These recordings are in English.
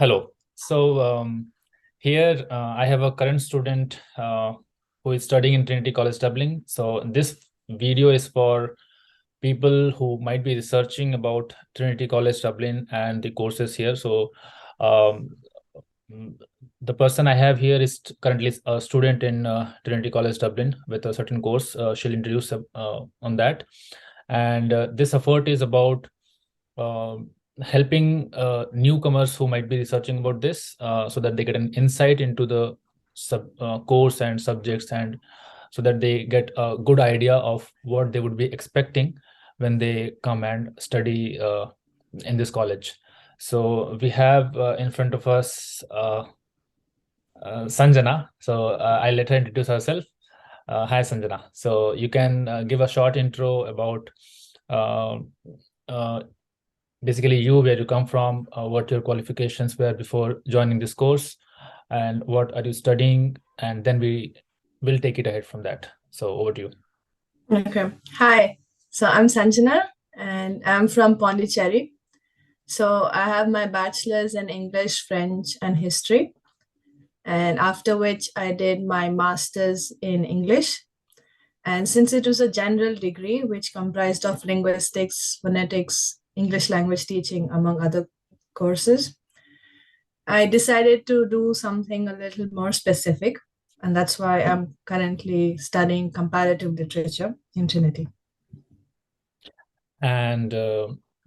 Hello. Here I have a current student who is studying in Trinity College Dublin. So this video is for people who might be researching about Trinity College Dublin and the courses here. Um, mm, the person I have here is currently a student in Trinity College Dublin with a certain course. She'll introduce on that. And this effort is about um helping newcomers who might be researching about this so that they get an insight into the course and subjects, and so that they get a good idea of what they would be expecting when they come and study in this college. So we have in front of us Sanjana. I'll let her introduce herself. Hi, Sanjana. So you can give a short intro about uh, uh, basically you, where you come from, what your qualifications were before joining this course, and what are you studying, and then we will take it ahead from that. So over to you. Okay. Hi. So I'm Sanjana and I'm from Pondicherry. So I have my bachelor's in English, French, and history. And after which I did my master's in English. And since it was a general degree, which comprised of linguistics, phonetics, English language teaching, among other courses, I decided to do something a little more specific. And that's why I'm currently studying comparative literature in Trinity. And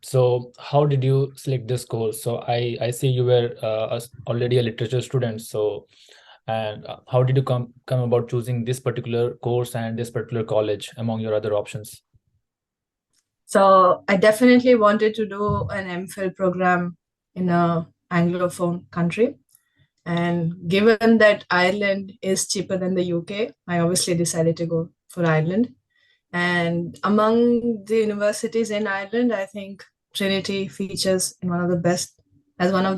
so how did you select this course? So I see you were already a literature student. So and how did you come about choosing this particular course and this particular college among your other options? So I definitely wanted to do an M.Phil program in a Anglophone country. And given that Ireland is cheaper than the UK, I obviously decided to go for Ireland. And among the universities in Ireland, I think Trinity features in one of the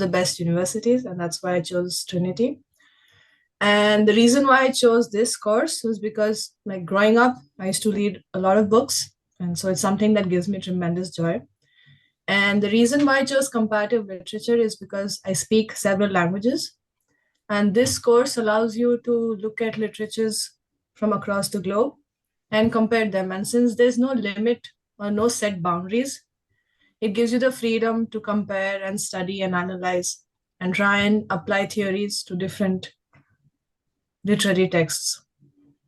best universities, and that's why I chose Trinity. And the reason why I chose this course was because, like growing up, I used to read a lot of books, and so it's something that gives me tremendous joy. And the reason why I chose comparative literature is because I speak several languages, and this course allows you to look at literatures from across the globe and compare them. And since there's no limit or no set boundaries, it gives you the freedom to compare and study and analyze and try and apply theories to different literary texts.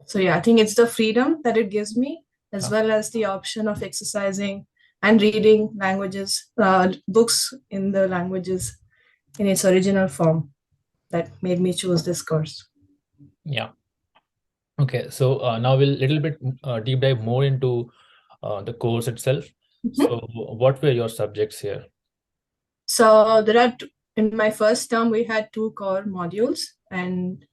So yeah, I think it's the freedom that it gives me, as well as the option of exercising and reading books in the languages in its original form, that made me choose this course. Yeah. Okay, so now we'll little bit deep dive more into the course itself. So what were your subjects here? So in my first term, we had two core modules, and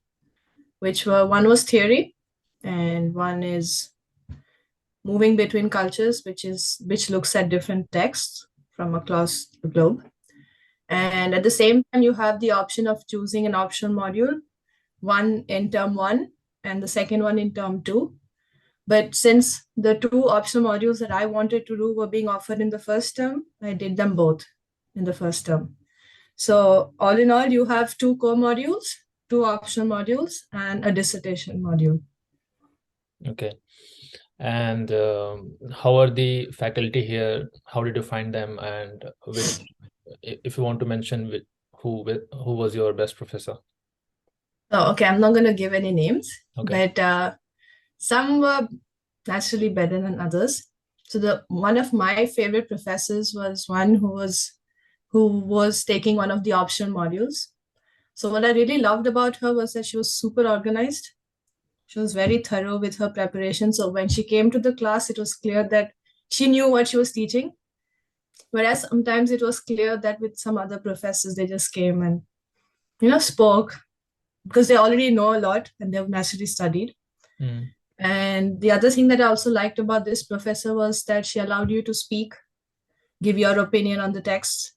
one was theory, and one is moving between cultures, which looks at different texts from across the globe. And at the same time, you have the option of choosing an optional module, one in term one and the second one in term two. But since the two optional modules that I wanted to do were being offered in the first term, I did them both in the first term. So all in all, you have two core modules, two optional modules, and a dissertation module. Okay. And how are the faculty here? How did you find them? And if you want to mention who was your best professor? Oh, okay, I'm not going to give any names, Okay. but some were naturally better than others. So one of my favorite professors was one who was taking one of the optional modules. So what I really loved about her was that she was super organized. She was very thorough with her preparation. So when she came to the class, it was clear that she knew what she was teaching. Whereas sometimes it was clear that with some other professors, they just came and, spoke because they already know a lot and they've naturally studied. Mm. And the other thing that I also liked about this professor was that she allowed you to speak, give your opinion on the text.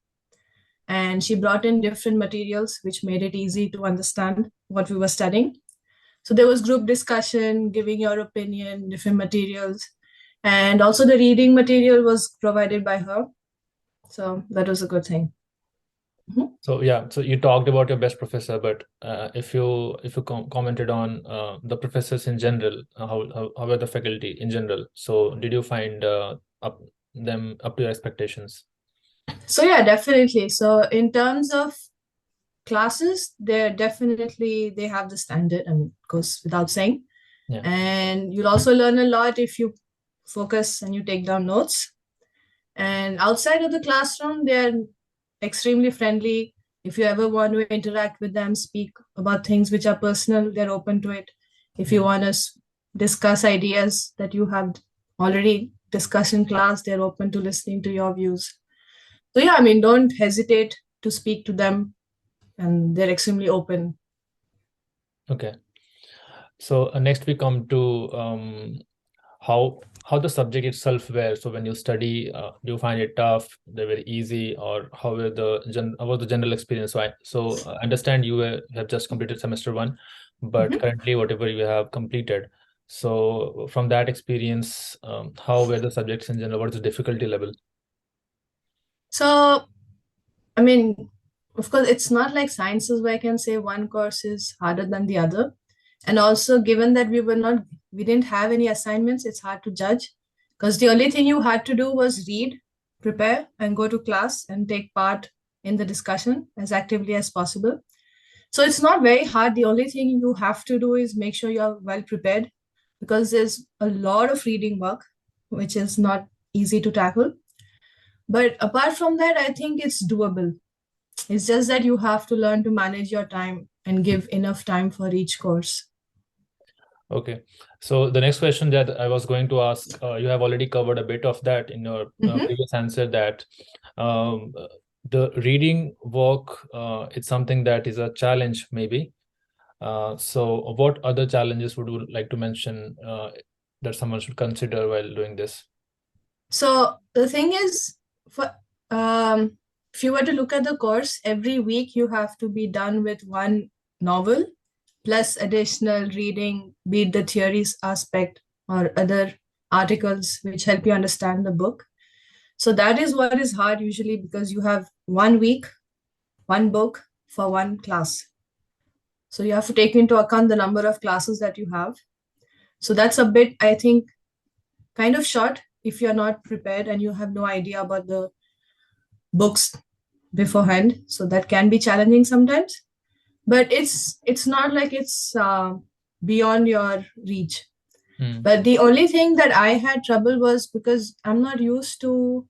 And she brought in different materials, which made it easy to understand what we were studying. So there was group discussion, giving your opinion, different materials. And also the reading material was provided by her. So that was a good thing. Mhm. So yeah, so you talked about your best professor, but if you commented on the professors in general, how were the faculty in general? So did you find up them up to your expectations? So yeah, definitely. So in terms of classes, they're definitely they have the standard. I mean, goes without saying. Yeah. And you'll also learn a lot if you focus and you take down notes. And outside of the classroom, they're extremely friendly. If you ever want to interact with them, speak about things which are personal, they're open to it. If you Mm. want to discuss ideas that you have already discussed in class, they're open to listening to your views. So, yeah, I mean, don't hesitate to speak to them, and they're extremely open. Okay. So next we come to how the subject itself were. So when you study, do you find it tough? They're very easy, or how was the general experience? So I understand have just completed semester one, but Mhm. currently whatever you have completed. So from that experience, how were the subjects in general? What is the difficulty level? So, I mean, of course, it's not like sciences where I can say one course is harder than the other. And also, given that we didn't have any assignments, it's hard to judge because the only thing you had to do was read, prepare, and go to class and take part in the discussion as actively as possible. So it's not very hard. The only thing you have to do is make sure you're well prepared because there's a lot of reading work, which is not easy to tackle. But apart from that, I think it's doable. It's just that you have to learn to manage your time and give enough time for each course. Okay. So the next question that I was going to ask, you have already covered a bit of that in your Mhm. previous answer that um, uh, the reading work, it's something that is a challenge maybe. So what other challenges would you like to mention that someone should consider while doing this? So the thing is, for if you were to look at the course, every week you have to be done with one novel plus additional reading, be it the theories aspect or other articles which help you understand the book. So that is what is hard usually because you have 1 week, one book for one class. So you have to take into account the number of classes that you have. So that's a bit, I think, kind of short if you're not prepared and you have no idea about the books beforehand. So that can be challenging sometimes, but it's not like it's beyond your reach. Hmm. But the only thing that I had trouble was because I'm not used to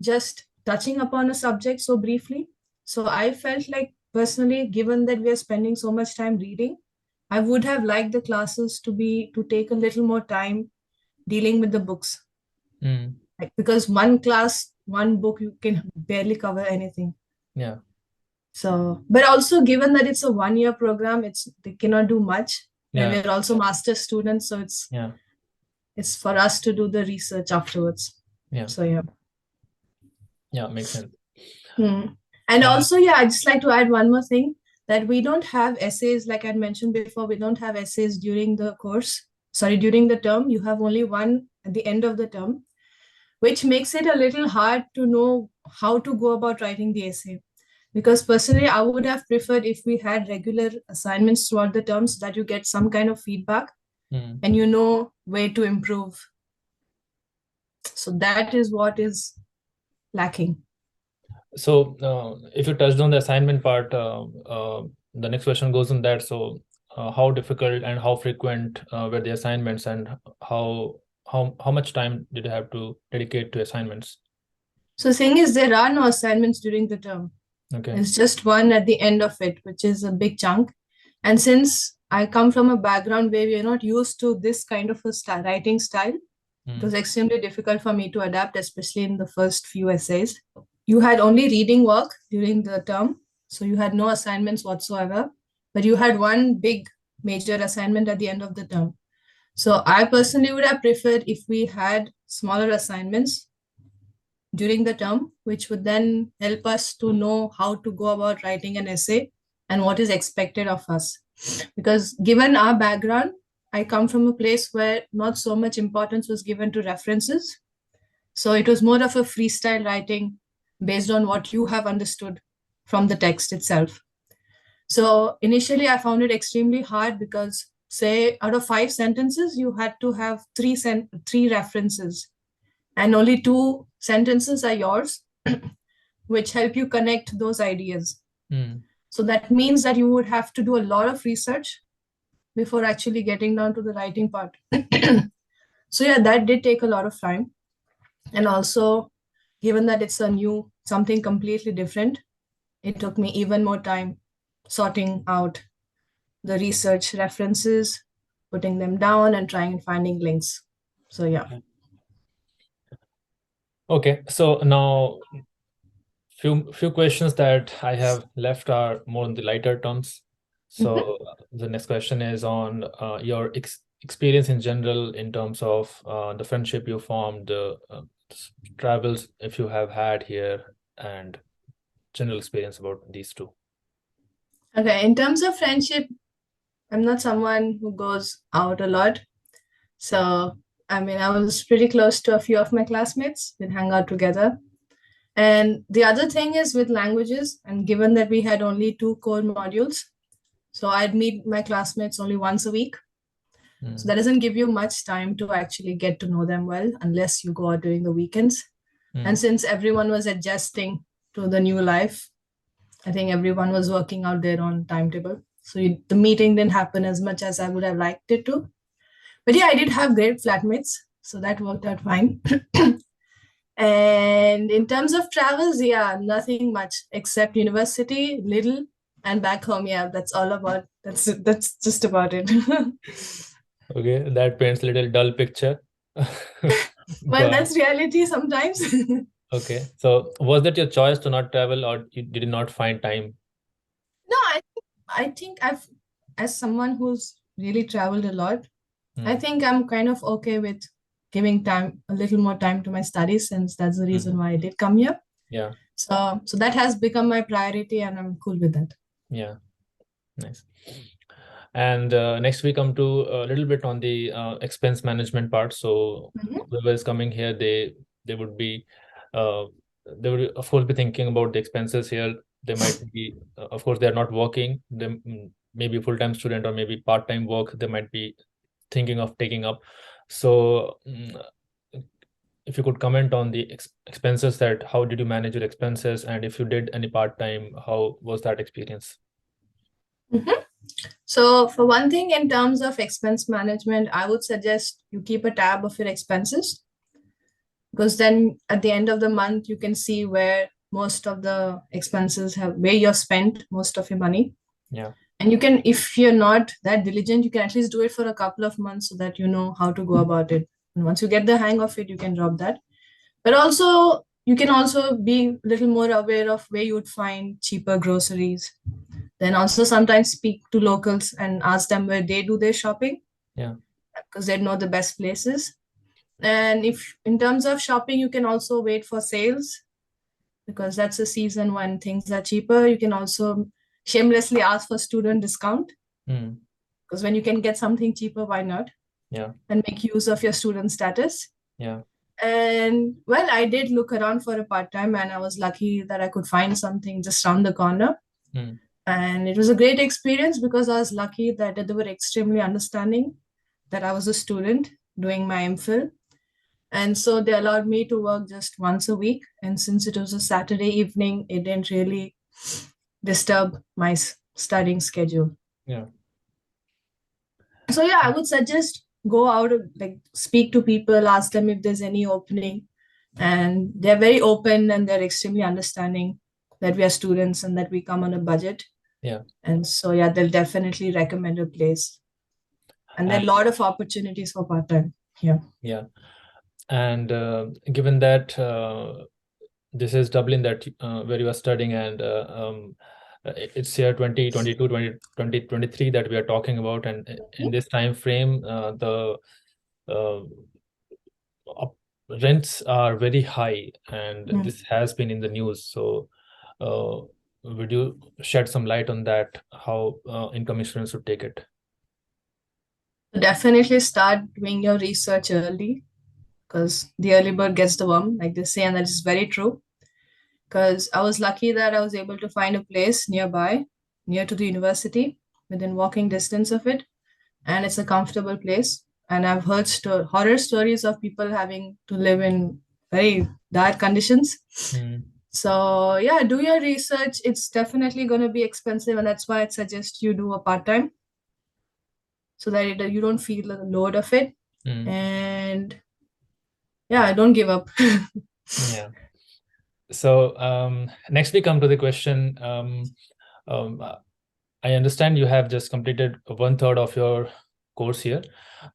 just touching upon a subject so briefly. So I felt like personally, given that we are spending so much time reading, I would have liked the classes to take a little more time dealing with the books. Hmm. Like, because one class, one book, you can barely cover anything. Yeah. So, but also given that it's a 1 year program, they cannot do much. And Yeah. we're also master students, so Yeah. it's for us to do the research afterwards. Yeah. So yeah. Yeah. Makes sense. Hmm. And Uh, also, yeah, I'd just like to add one more thing that we don't have essays, like I'd mentioned before, we don't have essays during the course. Sorry, during the term. You have only one at the end of the term, which makes it a little hard to know how to go about writing the essay. Because personally, I would have preferred if we had regular assignments throughout the term so that you get some kind of feedback hmm. and you know where to improve. So that is what is lacking. So, if you touched on the assignment part, the next question goes on that. So, how difficult and how frequent were the assignments, and how much time did you have to dedicate to assignments? So the thing is, there are no assignments during the term. Okay. It's just one at the end of it, which is a big chunk. And since I come from a background where we are not used to this kind of a writing style, it was Mm. extremely difficult for me to adapt, especially in the first few essays. You had only reading work during the term, so you had no assignments whatsoever, but you had one big major assignment at the end of the term. So I personally would have preferred if we had smaller assignments during the term, which would then help us to know how to go about writing an essay and what is expected of us. Because given our background, I come from a place where not so much importance was given to references. So it was more of a freestyle writing based on what you have understood from the text itself. So initially, I found it extremely hard because, say, out of 5 sentences, you had to have three references, and only 2 sentences are yours, which help you connect those ideas. So that means that you would have to do a lot of research before actually getting down to the writing part. So yeah, that did take a lot of time. And also, given that it's something completely different, it took me even more time sorting out the research references, putting them down, and trying and finding links. So yeah. Okay, so now few questions that I have left are more on the lighter terms. So the next question is on your experience in general in terms of the friendship you formed, travels if you have had here, and general experience about these two. Okay, in terms of friendship, I'm not someone who goes out a lot. So, I mean, I was pretty close to a few of my classmates. We'd hang out together. And the other thing is with languages, and given that we had only 2 core modules, so I'd meet my classmates only once a week. So that doesn't give you much time to actually get to know them well unless you go out during the weekends. And since everyone was adjusting to the new life, I think everyone was working out their own timetable. So the meeting didn't happen as much as I would have liked it to. But yeah, I did have great flatmates, so that worked out fine. And in terms of travels, yeah, nothing much except university, little, and back home. Yeah, that's all about. That's just about it. Okay, that paints a little dull picture. Well, that's reality sometimes. Okay, so was that your choice to not travel, or you did not find time? No, I think as someone who's really traveled a lot, I think I'm kind of okay with giving a little more time to my studies, since that's the reason why I did come here. Yeah. So that has become my priority, and I'm cool with that. Yeah, nice. And next we come to a little bit on the expense management part. So whoever is coming here, they would be they would of course be thinking about the expenses here. They might be of course they're not working. They maybe full-time student or maybe part-time work they might be thinking of taking up. So if you could comment on the expenses, that how did you manage your expenses, and if you did any part-time, how was that experience? So for one thing, in terms of expense management, I would suggest you keep a tab of your expenses, because then at the end of the month, you can see where most of the expenses where you've spent most of your money. Yeah. And you can, if you're not that diligent, you can at least do it for a couple of months so that you know how to go about it. And once you get the hang of it, you can drop that. But also, you can also be a little more aware of where you would find cheaper groceries. Then also sometimes speak to locals and ask them where they do their shopping. Yeah. Because they know the best places. And if in terms of shopping, you can also wait for sales, because that's a season when things are cheaper. You can also shamelessly ask for student discount, because when you can get something cheaper, why not? Yeah. And make use of your student status. Yeah. And well, I did look around for a part-time, and I was lucky that I could find something just around the corner. And it was a great experience, because I was lucky that they were extremely understanding that I was a student doing my M.Phil. And so they allowed me to work just once a week. And since it was a Saturday evening, it didn't really disturb my studying schedule. Yeah. So yeah, I would suggest go out, like speak to people, ask them if there's any opening. And they're very open, and they're extremely understanding that we are students and that we come on a budget. Yeah. And so yeah, they'll definitely recommend a place. And there are a lot of opportunities for part-time here. Yeah. And given that this is Dublin, that where you are studying, and it's year 2022 2023 that we are talking about, and in this time frame the rents are very high, and this has been in the news. So would you shed some light on that, how incoming students should take it? Definitely start doing your research early, because the early bird gets the worm, like they say, and that is very true. because I was lucky that I was able to find a place nearby, near to the university, within walking distance of it, and it's a comfortable place. And I've heard horror stories of people having to live in very dire conditions. Mm. So yeah, do your research. It's definitely going to be expensive, and that's why I suggest you do a part-time so that you don't feel the load of it. Mm. And yeah, don't give up. Yeah. So next we come to the question. I understand you have just completed 1/3 of your course here,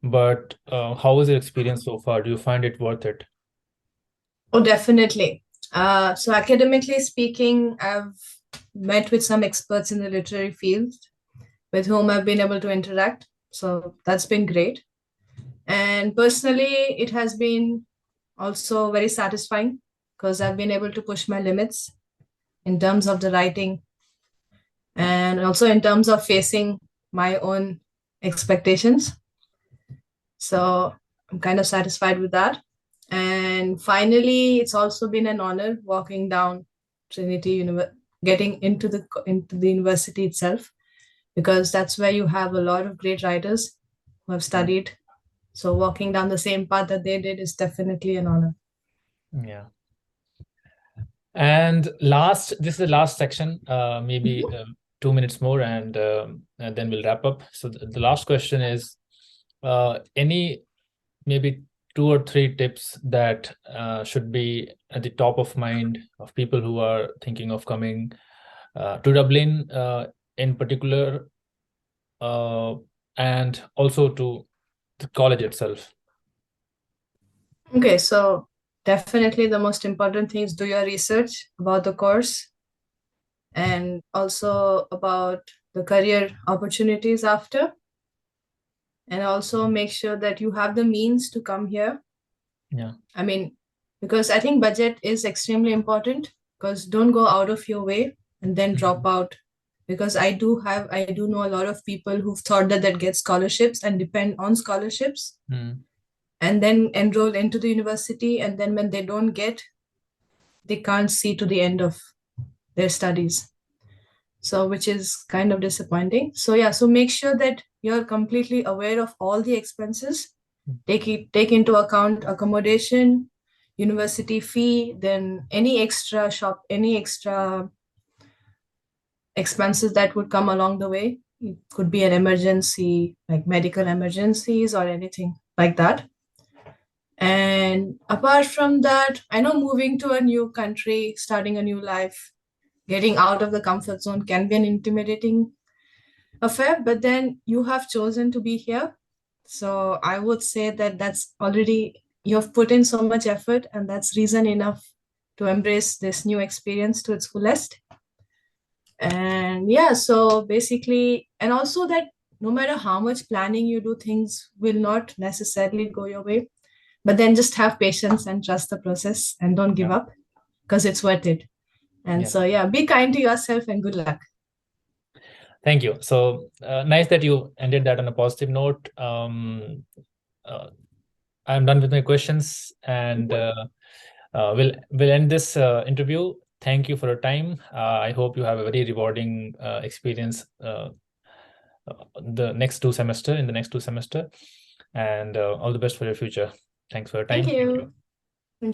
but how was your experience so far? Do you find it worth it? Oh, definitely. So academically speaking, I've met with some experts in the literary field with whom I've been able to interact. So that's been great. And personally, it has been also very satisfying because I've been able to push my limits in terms of the writing and also in terms of facing my own expectations. So I'm kind of satisfied with that. And finally, it's also been an honor walking down Trinity University, getting into the university itself, because that's where you have a lot of great writers who have studied. So walking down the same path that they did is definitely an honor. Yeah. And this is the last section, maybe 2 minutes more, and then we'll wrap up. So the last question is, any maybe 2 or 3 tips that should be at the top of mind of people who are thinking of coming to Dublin in particular, and also to the college itself. Okay, so definitely the most important thing is do your research about the course and also about the career opportunities after. And also make sure that you have the means to come here. Yeah. I mean, because I think budget is extremely important, because don't go out of your way and then drop out. Because I do know a lot of people who've thought that get scholarships and depend on scholarships and then enroll into the university. And then when they don't get, they can't see to the end of their studies. So, which is kind of disappointing. So yeah, so make sure that you're completely aware of all the expenses. Take into account accommodation, university fee, then any extra expenses that would come along the way. It could be an emergency, like medical emergencies or anything like that. And apart from that, I know moving to a new country, starting a new life, getting out of the comfort zone can be an intimidating affair, but then you have chosen to be here. So I would say that that's already, you have put in so much effort, and that's reason enough to embrace this new experience to its fullest. And yeah, so basically, and also that no matter how much planning you do, things will not necessarily go your way. But then just have patience and trust the process and don't give up, because it's worth it. And so, yeah, be kind to yourself and good luck. Thank you. So nice that you ended that on a positive note. I'm done with my questions, and we'll end this interview. Thank you for your time. I hope you have a very rewarding experience in the next 2 semester, and all the best for your future. Thanks for your time. Thank you.